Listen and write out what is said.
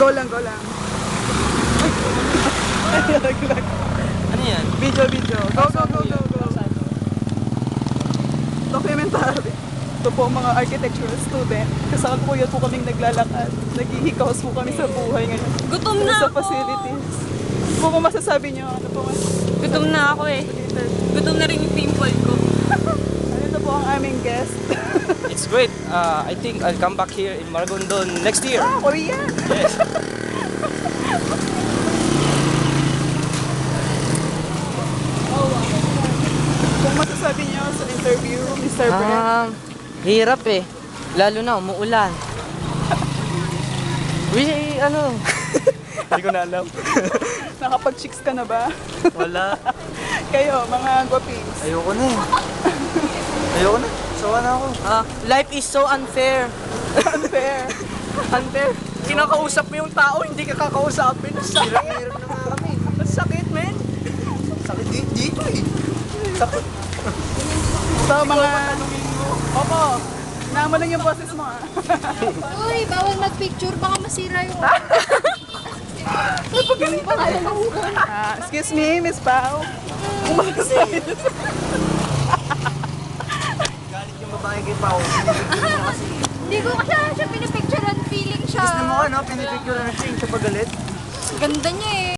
Go lang, go lang. Ano yan? Video. Go. Documentary. Ito po mga architectural student. Kasalukuyan po kaming naglalakad. Naghihikaos po kami sa buhay ngayon. Gutom na Sa ako. facilities. Ano po masasabi nyo? Ano po mas? Gutom na ako eh. Gutom na rin yung pimple ko. Ano po ang aming guest? It's great. I think I'll come back here in Maragondon next year. Korean! Yes. Kung masasabi nyo sa interview, Mr. Brent. Hirap eh. Lalo na umuulan. Ano? Hindi ko na alam. Nakapag-chicks ka na ba? Wala. Kayo, mga guwapings. Ayoko na eh. Ayoko na. Sawa na ako. Life is so unfair. Unfair. Unfair. Kinakausap mo yung tao, hindi ka kakausapin. Hirap na nga kami. Ang sakit, men. Sakit dito eh. Sakit. So, mga... Opo. Naman lang yung boses mo ah. Uy, bawal mag-picture, baka masira yung... Excuse me, Miss Pao. Galit yung babae kay Pao. Hindi ko kasi siya pinipicturean, feeling siya. Gusto mo ano, pinipicture na siya yung sa pagalit. Ganda niya eh.